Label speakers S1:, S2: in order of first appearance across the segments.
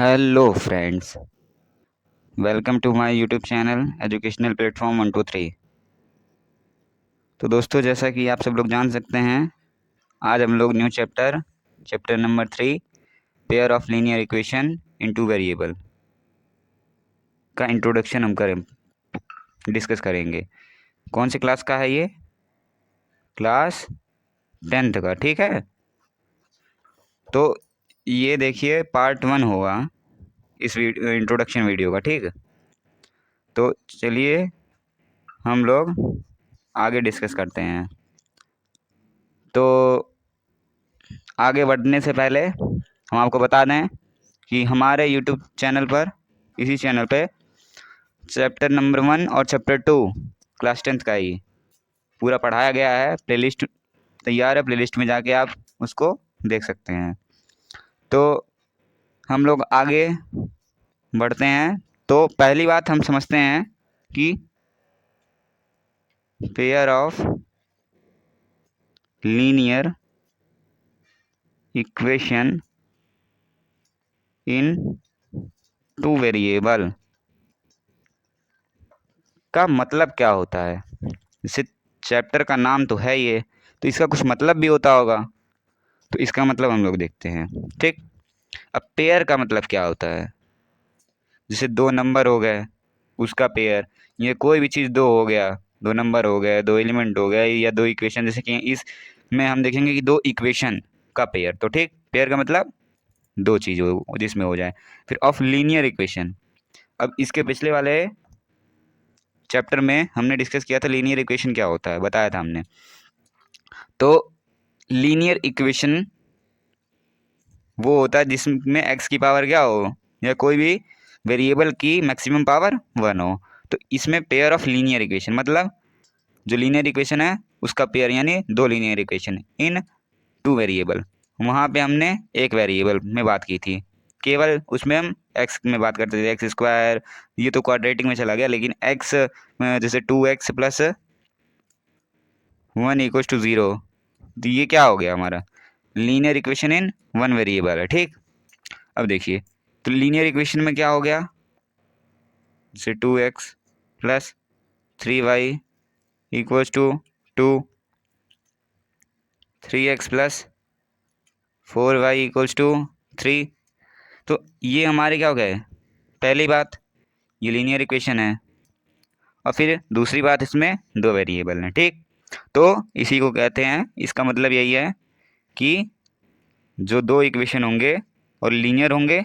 S1: Hello friends, welcome to my YouTube channel educational platform 123। तो दोस्तों, जैसा कि आप सब लोग जान सकते हैं, आज हम लोग new chapter number 3 pair of linear equation into variable का इंट्रोडक्शन हम डिस्कस करेंगे। कौन सी क्लास का है ये? क्लास 10th का, ठीक है। तो ये देखिए पार्ट 1 होगा इस इंट्रोडक्शन वीडियो का, ठीक। तो चलिए हम लोग आगे डिस्कस करते हैं। तो आगे बढ़ने से पहले हम आपको बता दें कि हमारे यूट्यूब चैनल पर, इसी चैनल पे चैप्टर नंबर 1 और चैप्टर 2 क्लास 10th का ही पूरा पढ़ाया गया है। प्लेलिस्ट तैयार है, प्लेलिस्ट में जाके आप उसको देख सकते हैं। तो हम लोग आगे बढ़ते हैं। तो पहली बात हम समझते हैं कि pair of linear equation in two variable का मतलब क्या होता है। जैसे चैप्टर का नाम तो है ये, तो इसका कुछ मतलब भी होता होगा। तो इसका मतलब हम लोग देखते हैं, ठीक। अब पेयर का मतलब क्या होता है? जैसे दो नंबर हो गए, उसका पेयर। ये कोई भी चीज़ दो हो गया, दो नंबर हो गए, दो एलिमेंट हो गए, या दो इक्वेशन। जैसे कि इस में हम देखेंगे कि दो इक्वेशन का पेयर। तो ठीक, पेयर का मतलब दो चीज़ हो जिसमें हो जाए। फिर ऑफ लीनियर इक्वेशन। अब इसके पिछले वाले चैप्टर में हमने डिस्कस किया था लीनियर इक्वेशन क्या होता है, बताया था हमने। तो लीनियर इक्वेशन वो होता है जिसमें एक्स की पावर क्या हो, या कोई भी वेरिएबल की मैक्सिमम पावर 1 हो। तो इसमें पेयर ऑफ लीनियर इक्वेशन मतलब जो लीनियर इक्वेशन है उसका पेयर, यानी दो linear equation in two variable. वहाँ पे हमने एक वेरिएबल में बात की थी, केवल उसमें हम एक्स में बात करते थे, एक्स स्क्वायर। ये तो क्वाड्रेटिक में चला गया, लेकिन एक्स जैसे 2x प्लस 1 इक्वल्स टू 0। तो ये क्या हो गया हमारा? Linear equation in one variable है, ठीक। अब देखिए, तो लीनियर इक्वेशन में क्या हो गया? जैसे 2x plus 3y equals to 2, 3x plus 4y equals to 3। तो ये हमारे क्या हो गए? पहली बात, ये लीनियर इक्वेशन है, और फिर दूसरी बात, इसमें दो वेरिएबल हैं, ठीक। तो इसी को कहते हैं, इसका मतलब यही है कि जो दो इक्वेशन होंगे और लीनियर होंगे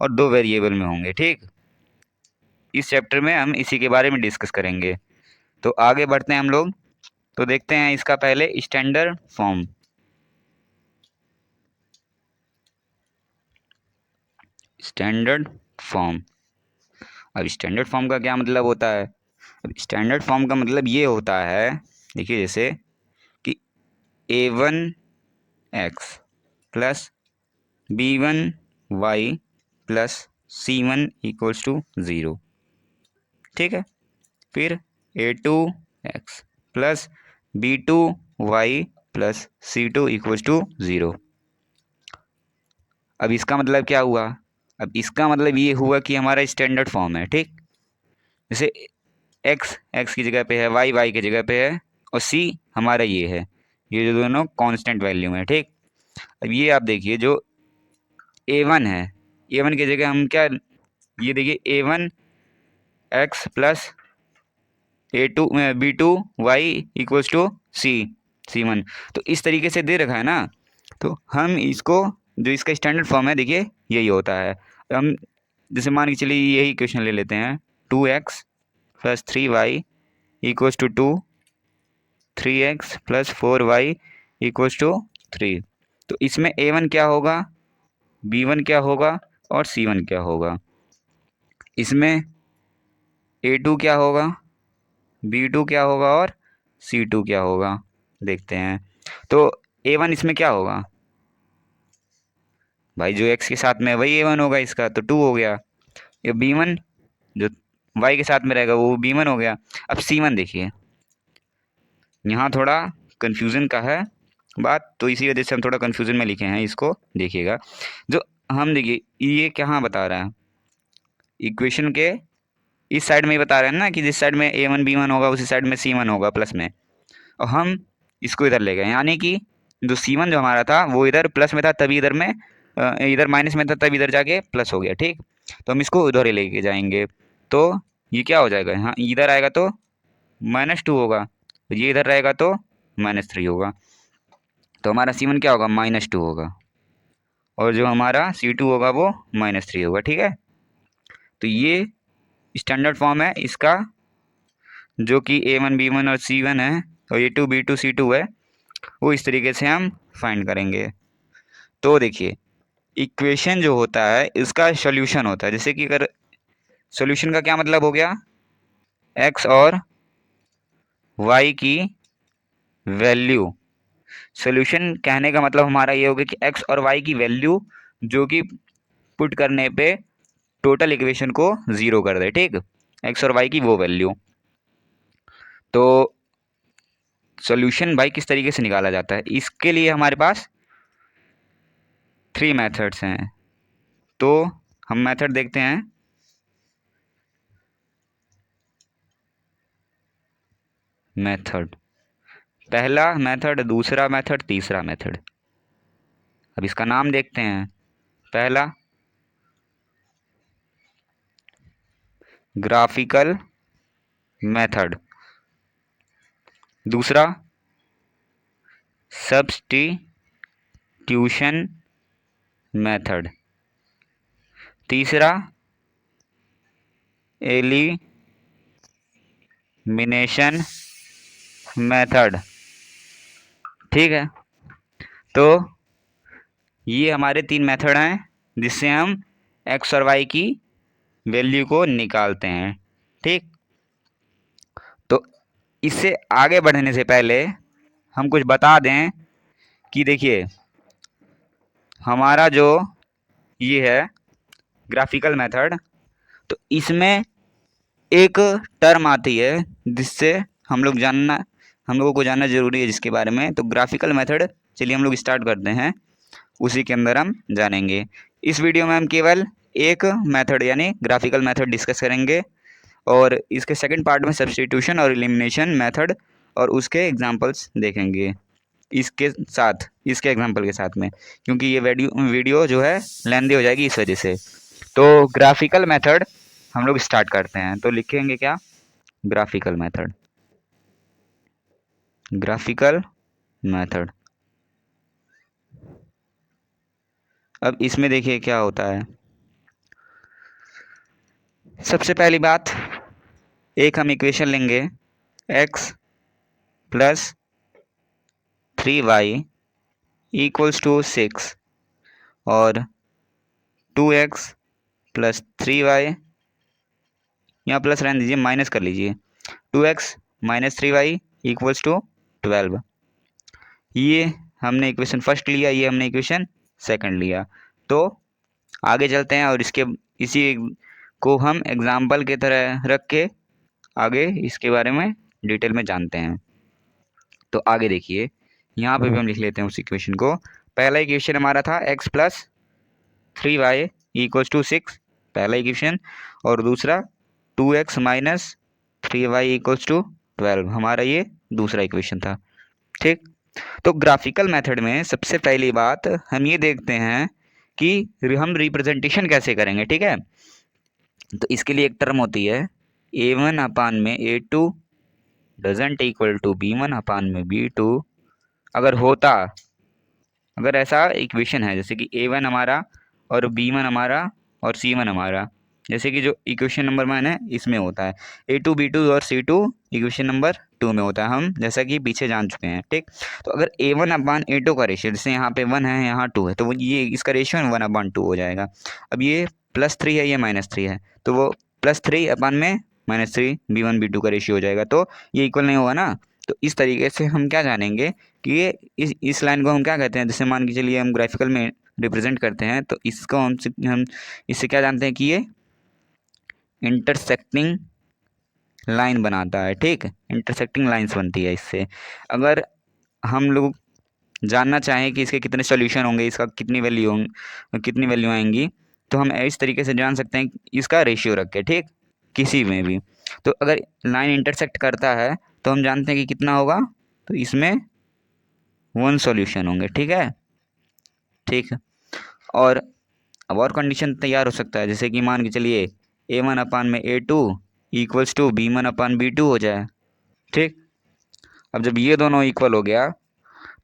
S1: और दो वेरिएबल में होंगे, ठीक। इस चैप्टर में हम इसी के बारे में डिस्कस करेंगे। तो आगे बढ़ते हैं हम लोग। तो देखते हैं इसका पहले स्टैंडर्ड फॉर्म। Standard form. अब स्टैंडर्ड फॉर्म का क्या मतलब होता है? अब स्टैंडर्ड फॉर्म का मतलब ये होता है, देखिए, जैसे कि a1x plus b1y plus c1 equals to 0, ठीक है। फिर a2x plus b2y plus c2 equals to 0। अब इसका मतलब क्या हुआ? अब इसका मतलब ये हुआ कि हमारा स्टैंडर्ड फॉर्म है, ठीक। जैसे एक्स एक्स की जगह पे है, वाई वाई की जगह पे है, और सी हमारा ये है। ये जो दोनों कांस्टेंट वैल्यू है, ठीक। अब ये आप देखिए, जो a1 है, a1 की जगह हम क्या, ये देखिए a1x plus b2y equals to c1। तो इस तरीके से दे रखा है ना। तो हम इसको, जो इसका स्टैंडर्ड फॉर्म है, देखिए यही होता है। हम जैसे मान के चलिए यही इक्वेशन ले लेते हैं, 2x plus 3y equals to 2, 3x plus 4y equals to 3। तो इसमें a1 क्या होगा, b1 क्या होगा, और c1 क्या होगा। इसमें a2 क्या होगा, b2 क्या होगा, और c2 क्या होगा, देखते हैं। तो a1 इसमें क्या होगा भाई? जो x के साथ में है वही a1 होगा, इसका तो 2 हो गया। ये b1 जो y के साथ में रहेगा वो b1 हो गया। अब c1 देखिए, यहाँ थोड़ा कन्फ्यूज़न का है बात, तो इसी वजह से हम थोड़ा कन्फ्यूज़न में लिखे हैं इसको, देखिएगा। जो हम देखिए ये कहाँ बता रहा है, इक्वेशन के इस साइड में ही बता रहे हैं ना कि जिस साइड में A1 B1 होगा उसी साइड में C1 होगा प्लस में, और हम इसको इधर ले गए, यानी कि जो C1 जो हमारा था वो इधर प्लस में था तभी इधर में इधर माइनस में था तब इधर जाके प्लस हो गया। ठीक, तो हम इसको उधर ही लेके जाएंगे, तो ये क्या हो जाएगा, हाँ इधर आएगा तो -2 होगा, तो ये इधर रहेगा तो -3 होगा, तो हमारा C1 क्या होगा, -2 होगा, और जो हमारा C2 होगा वो -3 होगा। ठीक है, तो ये स्टैंडर्ड फॉर्म है इसका, जो कि A1 B1 और C1 है, और ये A2 B2 C2 है, वो इस तरीके से हम फाइंड करेंगे। तो देखिए इक्वेशन जो होता है इसका सॉल्यूशन होता है, जैसे कि अगर सॉल्यूशन का क्या मतलब हो गया, x और y की वैल्यू, सॉल्यूशन कहने का मतलब हमारा ये हो गया कि x और y की वैल्यू जो कि पुट करने पे टोटल इक्वेशन को ज़ीरो कर दे। ठीक, x और y की वो वैल्यू। तो सॉल्यूशन भाई किस तरीके से निकाला जाता है, इसके लिए हमारे पास 3 मेथड्स हैं, तो हम मेथड देखते हैं। मेथड, पहला मेथड, दूसरा मेथड, तीसरा मेथड। अब इसका नाम देखते हैं। पहला ग्राफिकल मेथड, दूसरा सब्स्टिट्यूशन मेथड, तीसरा एलिमिनेशन मेथड। ठीक है, तो ये हमारे 3 मेथड हैं जिससे हम एक्स और वाई की वैल्यू को निकालते हैं। ठीक, तो इससे आगे बढ़ने से पहले हम कुछ बता दें कि देखिए हमारा जो ये है ग्राफिकल मेथड, तो इसमें एक टर्म आती है जिससे हम लोगों को जानना ज़रूरी है जिसके बारे में। तो ग्राफिकल मेथड, चलिए हम लोग स्टार्ट करते हैं, उसी के अंदर हम जानेंगे। इस वीडियो में हम केवल एक मेथड यानी ग्राफिकल मेथड डिस्कस करेंगे, और इसके सेकंड पार्ट में सब्स्टिट्यूशन और एलिमिनेशन मेथड और उसके एग्जांपल्स देखेंगे इसके साथ, इसके एग्जांपल के साथ में, क्योंकि ये वीडियो जो है लेंदी हो जाएगी इस वजह से। तो ग्राफिकल मेथड हम लोग स्टार्ट करते हैं, तो लिखेंगे क्या, ग्राफिकल मेथड, ग्राफिकल मेथड। अब इसमें देखिए क्या होता है। सबसे पहली बात, एक हम इक्वेशन लेंगे, x plus 3y equals to 6 और 2x प्लस 3y, यहाँ प्लस रहने दीजिए, माइनस कर लीजिए, 2x minus 3y equals to 12। ये हमने इक्वेशन फर्स्ट लिया, ये हमने इक्वेशन सेकंड लिया। तो आगे चलते हैं और इसी को हम एग्जाम्पल की तरह रख के आगे इसके बारे में डिटेल में जानते हैं। तो आगे देखिए, यहाँ पे भी हम लिख लेते हैं उस इक्वेशन को। पहला इक्वेशन हमारा था x plus 3y equals to 6, पहला इक्वेशन, और दूसरा 2x minus 3y equals to 12, हमारा ये दूसरा इक्वेशन था। ठीक, तो ग्राफिकल मेथड में सबसे पहली बात हम ये देखते हैं कि हम रिप्रेजेंटेशन कैसे करेंगे। ठीक है, तो इसके लिए एक टर्म होती है A1 अपान में A2 doesn't equal to B1 अपान में B2। अगर ऐसा इक्वेशन है जैसे कि A1 हमारा और B1 हमारा और C1 हमारा, जैसे कि जो इक्वेशन नंबर 1 है इसमें होता है, A2 B2 और C2 इक्वेशन नंबर 2 में होता है, हम जैसा कि पीछे जान चुके हैं। ठीक, तो अगर A1 अपान A2 का रेशियो, जैसे यहाँ पे 1 है यहाँ 2 है, तो वो ये इसका रेशियो 1 अपान 2 हो जाएगा। अब ये +3 है, ये -3 है, तो वो +3 अपान में -3 B1 B2 का रेशियो हो जाएगा, तो ये इक्वल नहीं होगा ना। तो इस तरीके से हम क्या जानेंगे कि ये इस लाइन को हम क्या कहते हैं, जैसे मान के चलिए हम ग्राफिकल में रिप्रेजेंट करते हैं, तो इसको हम इससे क्या जानते हैं कि ये इंटरसेक्टिंग लाइन बनाता है। ठीक, इंटरसेक्टिंग लाइंस बनती है इससे। अगर हम लोग जानना चाहें कि इसके कितने सॉल्यूशन होंगे, इसका कितनी वैल्यू आएंगी, तो हम इस तरीके से जान सकते हैं इसका रेशियो रख के, ठीक, किसी में भी। तो अगर लाइन इंटरसेक्ट करता है तो हम जानते हैं कि कितना होगा, तो इसमें 1 सॉल्यूशन होंगे, ठीक है। ठीक है, और अब और कंडीशन तैयार हो सकता है, जैसे कि मान के चलिए A1/A2 इक्वल्स टू B1/B2 हो जाए, ठीक। अब जब ये दोनों इक्वल हो गया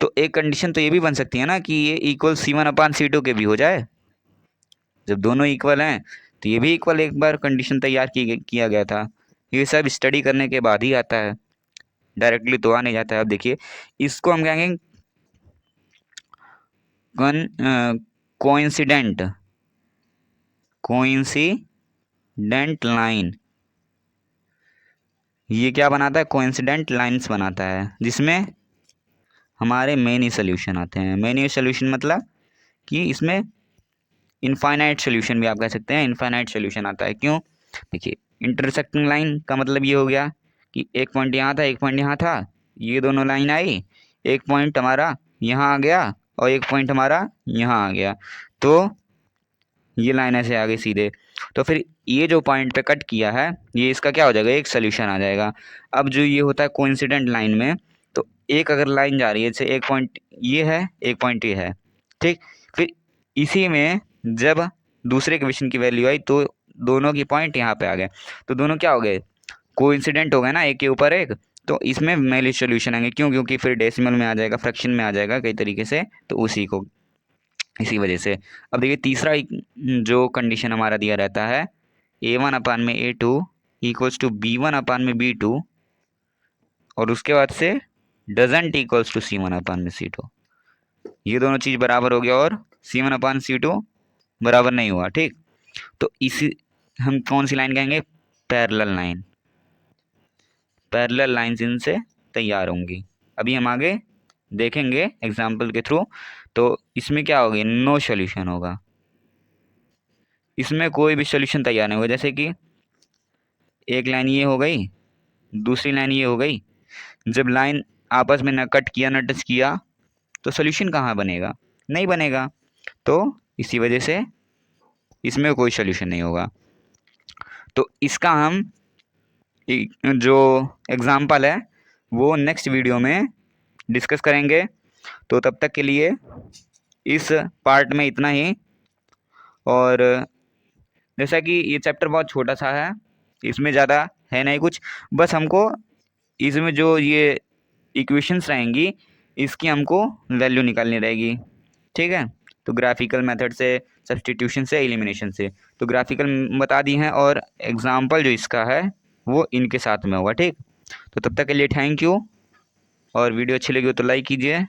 S1: तो एक कंडीशन तो ये भी बन सकती है ना कि ये इक्वल C1/C2 के भी हो जाए। जब दोनों इक्वल हैं तो ये भी इक्वल एक बार कंडीशन तैयार किया गया था। ये सब स्टडी करने के बाद ही आता है, डायरेक्टली तो आ नहीं जाता है। अब देखिए इसको हम कहेंगे कोइंसिडेंट लाइन। ये क्या बनाता है, कोइंसिडेंट लाइंस बनाता है, जिसमें हमारे मेनी सोल्यूशन आते हैं। मेनी सोल्यूशन मतलब कि इसमें इनफाइनाइट सोल्यूशन भी आप कह सकते हैं, इनफाइनाइट सोल्यूशन आता है। क्यों, देखिए इंटरसेक्टिंग लाइन का मतलब ये हो गया कि एक पॉइंट यहाँ था, एक पॉइंट यहाँ था, ये दोनों लाइन आई, एक पॉइंट हमारा यहाँ आ गया और एक पॉइंट हमारा यहाँ आ गया, तो ये लाइन ऐसे आ गई सीधे। तो फिर ये जो पॉइंट पे कट किया है ये इसका क्या हो जाएगा, एक सोल्यूशन आ जाएगा। अब जो ये होता है कोइंसिडेंट लाइन में, तो एक अगर लाइन जा रही है, जैसे एक पॉइंट ये है, एक पॉइंट ये है, ठीक, फिर इसी में जब दूसरे इक्वेशन की वैल्यू आई तो दोनों की पॉइंट यहाँ पे आ गए, तो दोनों क्या हो गए, कोइंसिडेंट हो गए ना, एक के ऊपर एक। तो इसमें मेली सोल्यूशन आएंगे, क्यों, क्योंकि फिर डेसिमल में आ जाएगा, फ्रैक्शन में आ जाएगा कई तरीके से, तो उसी को इसी वजह से। अब देखिए तीसरा जो कंडीशन हमारा दिया रहता है A1/A2 इक्वल्स टू B1/B2, और उसके बाद से डजेंट इक्वल्स टू C1/C2। ये दोनों चीज़ बराबर हो गया और C1/C2 बराबर नहीं हुआ, ठीक। तो इसी हम कौन सी लाइन कहेंगे, पैरेलल लाइन। पैरेलल लाइंस इनसे तैयार होंगी, अभी हम आगे देखेंगे एग्जाम्पल के थ्रू। तो इसमें क्या होगी, नो सॉल्यूशन होगा, इसमें कोई भी सॉल्यूशन तैयार नहीं होगा। जैसे कि एक लाइन ये हो गई, दूसरी लाइन ये हो गई, जब लाइन आपस में न कट किया न टच किया तो सॉल्यूशन कहाँ बनेगा, नहीं बनेगा। तो इसी वजह से इसमें कोई सॉल्यूशन नहीं होगा। तो इसका हम जो एग्जाम्पल है वो नेक्स्ट वीडियो में डिस्कस करेंगे। तो तब तक के लिए इस पार्ट में इतना ही। और जैसा कि ये चैप्टर बहुत छोटा सा है, इसमें ज़्यादा है नहीं कुछ, बस हमको इसमें जो ये इक्वेशंस रहेंगी इसकी हमको वैल्यू निकालनी रहेगी, ठीक है। तो ग्राफिकल मेथड से, सब्स्टिट्यूशन से, एलिमिनेशन से, तो ग्राफिकल बता दी हैं और एग्जाम्पल जो इसका है वो इनके साथ में होगा, ठीक। तो तब तक के लिए थैंक यू, और वीडियो अच्छी लगी हो तो लाइक कीजिए,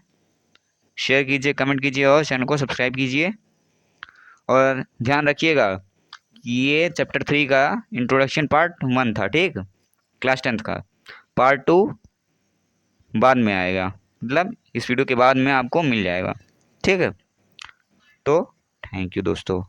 S1: शेयर कीजिए, कमेंट कीजिए और चैनल को सब्सक्राइब कीजिए। और ध्यान रखिएगा ये चैप्टर 3 का इंट्रोडक्शन पार्ट 1 था, ठीक, क्लास 10th का। पार्ट 2 बाद में आएगा, मतलब इस वीडियो के बाद में आपको मिल जाएगा, ठीक है। तो थैंक यू दोस्तों।